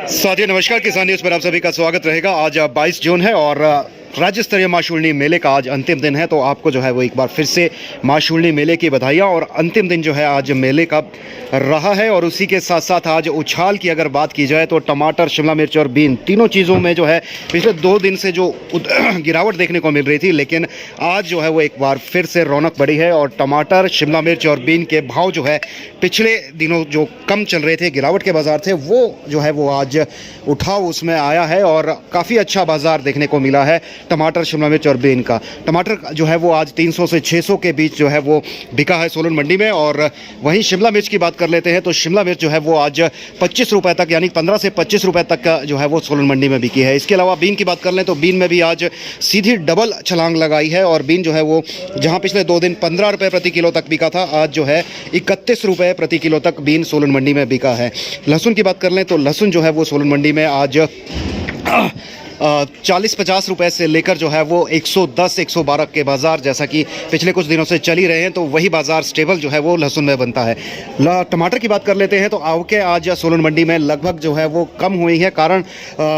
साथियों नमस्कार, किसान न्यूज़ पर आप सभी का स्वागत रहेगा। आज 22 जून है और राज्य स्तरीय माँ शूलिनी मेले का आज अंतिम दिन है। तो आपको जो है वो एक बार फिर से माँ शूलिनी मेले की बधाइयाँ। और अंतिम दिन जो है आज मेले का रहा है और उसी के साथ साथ आज उछाल की अगर बात की जाए तो टमाटर, शिमला मिर्च और बीन तीनों चीज़ों में जो है पिछले 2 दिन से जो गिरावट देखने को मिल रही थी, लेकिन आज जो है वो एक बार फिर से रौनक बढ़ी है। और टमाटर, शिमला मिर्च और बीन के भाव जो है पिछले दिनों जो कम चल रहे थे, गिरावट के बाज़ार थे, वो जो है वो आज उठाव उसमें आया है और काफ़ी अच्छा बाज़ार देखने को मिला है टमाटर, शिमला मिर्च और बीन का। टमाटर जो है वो आज 300 से 600 के बीच जो है वो बिका है सोलन मंडी में। और वहीं शिमला मिर्च की बात कर लेते हैं तो शिमला मिर्च जो है वो आज 25 रुपये तक, यानी 15 से 25 रुपये तक का जो है वो सोलन मंडी में बिकी है। इसके अलावा बीन की बात कर लें तो बीन में भी आज सीधी डबल छलांग लगाई है और बीन जो है वो जहाँ पिछले 2 दिन 15 रुपये प्रति किलो तक बिका था, आज जो है 31 रुपये प्रति किलो तक बीन सोलन मंडी में बिका है। लहसुन की बात कर लें तो लहसुन जो है वो सोलन मंडी में आज 40-50 रुपये से लेकर जो है वो 110-112 के बाज़ार, जैसा कि पिछले कुछ दिनों से चल ही रहे हैं, तो वही बाज़ार स्टेबल जो है वो लहसुन में बनता है। टमाटर की बात कर लेते हैं तो आवके आज सोलन मंडी में लगभग जो है वो कम हुई है। कारण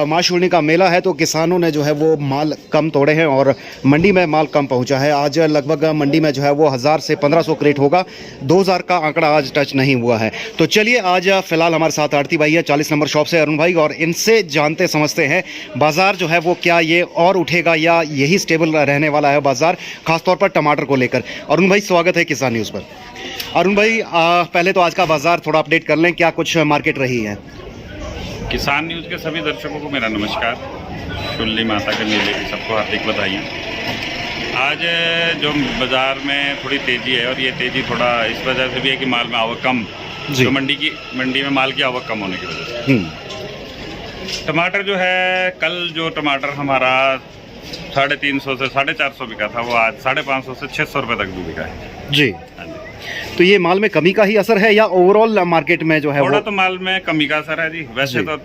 माँ शूलिनी का मेला है तो किसानों ने जो है वो माल कम तोड़े हैं और मंडी में माल कम पहुँचा है। आज लगभग मंडी में जो है वो 1000 से 1500 क्रेट होगा, 2000 का आंकड़ा आज टच नहीं हुआ है। तो चलिए आज फ़िलहाल हमारे साथ आड़ती भाई है 40 नंबर शॉप से, अरुण भाई, और इनसे जानते समझते हैं बाज़ार जो है वो क्या ये और उठेगा या यही स्टेबल रहने वाला है बाजार, खासतौर पर टमाटर को लेकर। अरुण भाई स्वागत है किसान न्यूज़ पर। अरुण भाई पहले तो आज का बाजार थोड़ा अपडेट कर लें, क्या कुछ मार्केट रही है? किसान न्यूज़ के सभी दर्शकों को मेरा नमस्कार। शूलिनी माता के मेले की सबको हार्दिक बधाइयाँ। आज जो बाज़ार में थोड़ी तेज़ी है और ये तेज़ी थोड़ा इस वजह से भी है कि माल में आवक कम, जो मंडी में माल की आवक कम होने की वजह से। टमाटर जो है, कल जो टमाटर हमारा 350 से 450 बिका था, वो आज 550 से 600 रुपये तक भी बिका है जी। तो ये माल में कमी का ही असर है या ओवरऑल मार्केट में जो है थोड़ा तो माल में कमी का असर है जी। वैसे तो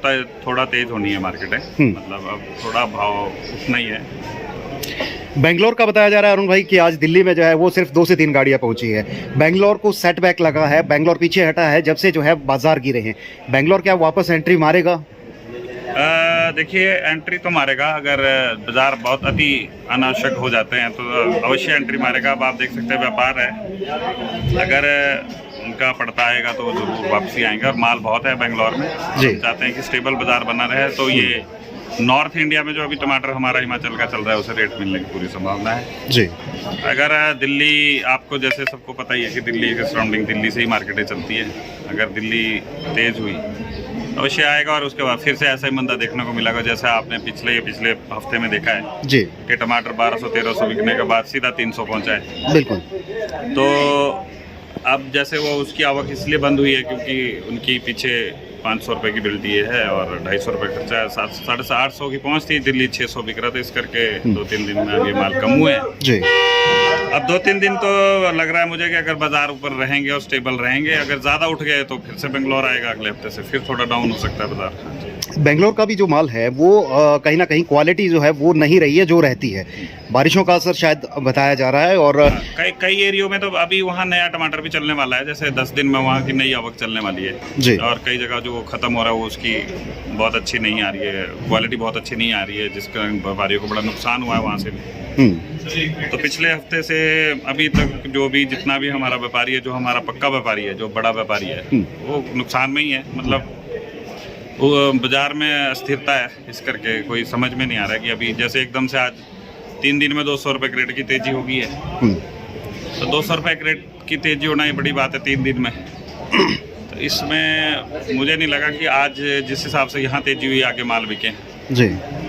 थोड़ा तेज होनी है मार्केट है, मतलब अब थोड़ा भाव उतना ही है। बेंगलोर का बताया जा रहा है अरुण भाई कि आज दिल्ली में जो है वो सिर्फ 2 से 3 गाड़ियां पहुंची है। बेंगलोर को सेटबैक लगा है, बेंगलोर पीछे हटा है जब से जो है बाजार गिरे हैं। बेंगलोर क्या वापस एंट्री मारेगा? देखिए, एंट्री तो मारेगा। अगर बाज़ार बहुत अति अनावश्यक हो जाते हैं तो अवश्य एंट्री मारेगा। अब आप देख सकते हैं व्यापार है, अगर उनका पड़ता आएगा तो जरूर वापसी आएंगे। और माल बहुत है बेंगलोर में, चाहते हैं कि स्टेबल बाज़ार बना रहे। तो ये नॉर्थ इंडिया में जो अभी टमाटर हमारा हिमाचल का चल रहा है उसे रेट मिलने की पूरी संभावना है जी। अगर दिल्ली, आपको जैसे सबको पता ही है कि दिल्ली के सराउंडिंग, दिल्ली से ही मार्केटें चलती है। अगर दिल्ली तेज़ हुई अवश्य आएगा और उसके बाद फिर से ऐसा ही मंदा देखने को मिलेगा जैसा आपने पिछले हफ्ते में देखा है जी, कि टमाटर 1200-1300 बिकने के बाद सीधा 300 पहुंचा है। बिल्कुल। तो अब जैसे वो उसकी आवक इसलिए बंद हुई है क्योंकि उनकी पीछे 500 रुपये की बिल दिए है और 250 रुपये खर्चा है। 750-800 की पहुँच थी, दिल्ली 600 बिक रहा था। इस करके 2-3 दिन में अभी माल कम हुए हैं जी। अब 2-3 दिन तो लग रहा है मुझे कि अगर बाजार ऊपर रहेंगे और स्टेबल रहेंगे, अगर ज़्यादा उठ गए तो फिर से बेंगलोर आएगा अगले हफ्ते से, फिर थोड़ा डाउन हो सकता है बाजार। बेंगलोर का भी जो माल है वो कहीं ना कहीं क्वालिटी जो है वो नहीं रही है जो रहती है। बारिशों का असर शायद बताया जा रहा है और कई एरियो में तो अभी वहाँ नया टमाटर भी चलने वाला है। जैसे 10 दिन में वहाँ की नई आवक चलने वाली है जी। और कई जगह जो ख़त्म हो रहा है वो उसकी बहुत अच्छी नहीं आ रही है, क्वालिटी बहुत अच्छी नहीं आ रही है, जिसका व्यापारियों को बड़ा नुकसान हुआ है वहाँ से भी। तो पिछले हफ्ते से अभी तक जो भी जितना भी हमारा व्यापारी है, जो हमारा पक्का व्यापारी है, जो बड़ा व्यापारी है, वो नुकसान में ही है। मतलब वो बाज़ार में अस्थिरता है, इस करके कोई समझ में नहीं आ रहा है कि अभी जैसे एकदम से आज 3 दिन में 200 रुपये क्रेट की तेज़ी हो गई है। तो 200 रुपये क्रेट की तेज़ी होना ही बड़ी बात है 3 दिन में। तो इसमें मुझे नहीं लगा कि आज जिस हिसाब से यहाँ तेज़ी हुई आगे माल बिके जी।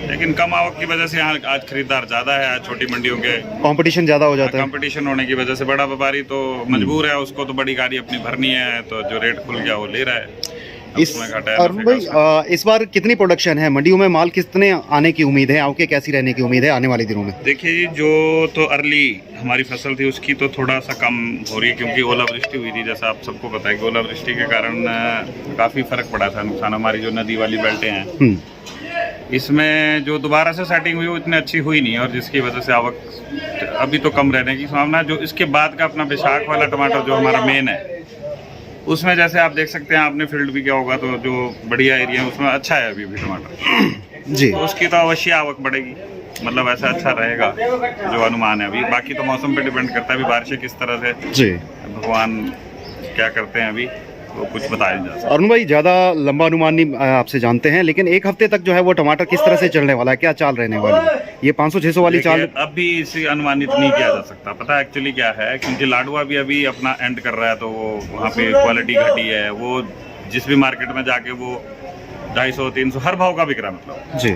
लेकिन कम आवक की वजह से यहाँ आज खरीदार ज़्यादा है। आज छोटी मंडियों के कंपटीशन ज़्यादा हो जाता है। कंपटीशन होने की वजह से बड़ा व्यापारी तो मजबूर है, उसको तो बड़ी गाड़ी अपनी भरनी है, तो जो रेट खुल गया वो ले रहा है। अरुण भाई इस बार कितनी प्रोडक्शन है मंडियों में? माल कितने आने की उम्मीद है? आवकें कैसी रहने की उम्मीद है आने वाले दिनों में? देखिए जी, जो तो अर्ली हमारी फसल थी उसकी तो थोड़ा सा कम हो रही है क्योंकि ओलावृष्टि हुई थी। जैसा आप सबको पता है कि ओलावृष्टि के कारण काफ़ी फर्क पड़ा था, नुकसान। हमारी जो नदी वाली बेल्टें हैं इसमें जो दोबारा से सेटिंग हुई वो इतनी अच्छी हुई नहीं, और जिसकी वजह से आवक अभी तो कम रहने की संभावना है। जो इसके बाद का अपना बैसाख वाला टमाटर जो हमारा मेन है उसमें जैसे आप देख सकते हैं, आपने फील्ड भी किया होगा, तो जो बढ़िया एरिया है उसमें अच्छा है अभी भी टमाटर। जी तो उसकी तो अवश्य आवक बढ़ेगी, मतलब ऐसा अच्छा रहेगा जो अनुमान है अभी। बाकी तो मौसम पे डिपेंड करता है, अभी बारिशें किस तरह से जी। भगवान क्या करते हैं अभी वो कुछ बताया नहीं जा सकता। अरुण भाई, ज़्यादा लंबा अनुमान नहीं आपसे जानते हैं, लेकिन एक हफ्ते तक जो है वो टमाटर किस तरह से चलने वाला है, क्या चाल रहने वाली है? ये 500-600 वाली चाल देखिए, अब भी इसे अनुमानित नहीं किया जा सकता। पता है एक्चुअली क्या है, क्योंकि लाडवा भी अभी अपना एंड कर रहा है, तो वो वहाँ पे क्वालिटी घटी है। वो जिस भी मार्केट में जाके वो 250-300 हर भाव का बिक रहा है, मतलब। जी।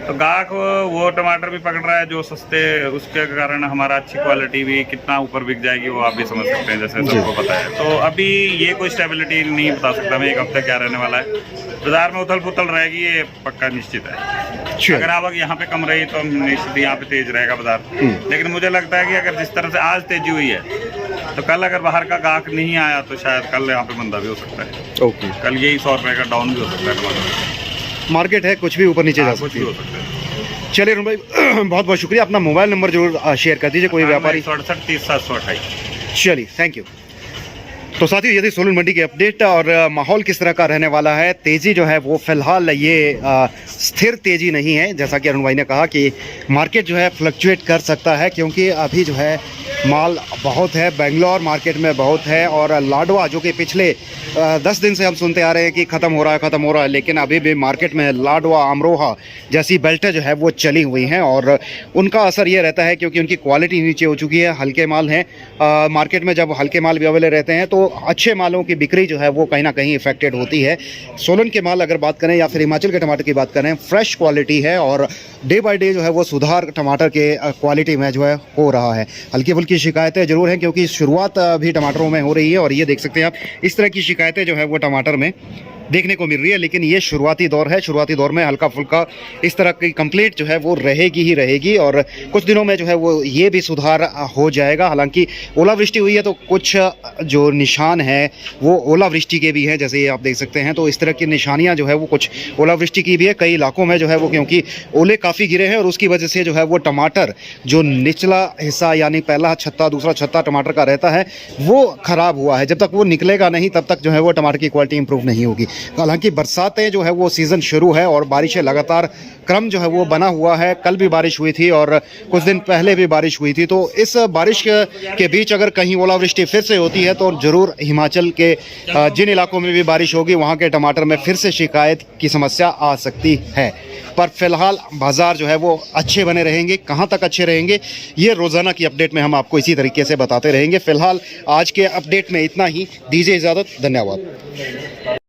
तो गाहक वो टमाटर भी पकड़ रहा है जो सस्ते, उसके कारण हमारा अच्छी क्वालिटी भी कितना ऊपर बिक जाएगी वो आप भी समझ सकते हैं, जैसे सबको पता है। तो अभी ये कोई स्टेबिलिटी नहीं बता सकता मैं एक हफ्ते क्या रहने वाला है। बाजार में उथल पुथल रहेगी, ये पक्का निश्चित है। अगर आवक यहाँ पे कम रही तो निश्चित यहाँ पे तेज रहेगा बाजार। लेकिन मुझे लगता है कि अगर जिस तरह से आज तेजी हुई है, तो कल अगर बाहर का गाहक नहीं आया तो शायद कल यहाँ पे मंदा भी हो सकता है। ओके। कल यही 100 रुपये का डाउन भी हो सकता है टमाटर। मार्केट है, कुछ भी ऊपर नीचे जा कुछ सकती भी है। हो सकता है। चलिए अरुण भाई, बहुत बहुत शुक्रिया। अपना मोबाइल नंबर जरूर शेयर कर दीजिए, कोई व्यापारी। 68 30 728। चलिए, थैंक यू। तो साथियों, यदि सोलन मंडी के अपडेट और माहौल किस तरह का रहने वाला है, तेज़ी जो है वो फिलहाल ये स्थिर तेज़ी नहीं है। जैसा कि अरुण भाई ने कहा कि मार्केट जो है फ्लक्चुएट कर सकता है, क्योंकि अभी जो है माल बहुत है, बेंगलोर मार्केट में बहुत है, और लाडवा जो कि पिछले 10 दिन से हम सुनते आ रहे हैं कि ख़त्म हो रहा है, लेकिन अभी भी मार्केट में लाडवा, अमरोहा जैसी बेल्टें जो है वो चली हुई हैं, और उनका असर ये रहता है क्योंकि उनकी क्वालिटी नीचे हो चुकी है। हल्के माल हैं, मार्केट में जब हल्के माल भी अवेलेबल रहते हैं तो अच्छे मालों की बिक्री जो है वो कहीं ना कहीं इफेक्टेड होती है। सोलन के माल अगर बात करें या फिर हिमाचल के टमाटर की बात करें, फ्रेश क्वालिटी है, और डे बाय डे जो है वो सुधार टमाटर के क्वालिटी में जो है हो रहा है। हल्की फुल्की शिकायतें ज़रूर हैं, क्योंकि शुरुआत भी टमाटरों में हो रही है, और ये देख सकते हैं आप, इस तरह की शिकायतें जो है वो टमाटर में देखने को मिल रही है। लेकिन ये शुरुआती दौर है, शुरुआती दौर में हल्का फुल्का इस तरह की कंप्लेंट जो है वो रहेगी ही रहेगी, और कुछ दिनों में जो है वो ये भी सुधार हो जाएगा। हालांकि ओलावृष्टि हुई है तो कुछ जो निशान हैं वो ओलावृष्टि के भी हैं, जैसे ये आप देख सकते हैं। तो इस तरह की निशानियां जो है वो कुछ ओलावृष्टि की भी है कई इलाकों में जो है वो, क्योंकि ओले काफ़ी गिरे हैं, और उसकी वजह से जो है वो टमाटर जो निचला हिस्सा यानी पहला छत्ता दूसरा छत्ता टमाटर का रहता है वो ख़राब हुआ है। जब तक वो निकलेगा नहीं तब तक जो है वो टमाटर की क्वालिटी इंप्रूव नहीं होगी। हालांकि बरसातें जो है वो सीज़न शुरू है, और बारिशें लगातार क्रम जो है वो बना हुआ है। कल भी बारिश हुई थी और कुछ दिन पहले भी बारिश हुई थी। तो इस बारिश के बीच अगर कहीं ओलावृष्टि फिर से होती है तो ज़रूर हिमाचल के जिन इलाकों में भी बारिश होगी वहाँ के टमाटर में फिर से शिकायत की समस्या आ सकती है। पर फिलहाल बाज़ार जो है वो अच्छे बने रहेंगे। कहाँ तक अच्छे रहेंगे ये रोज़ाना की अपडेट में हम आपको इसी तरीके से बताते रहेंगे। फिलहाल आज के अपडेट में इतना ही, दीजिए इजाज़त, धन्यवाद।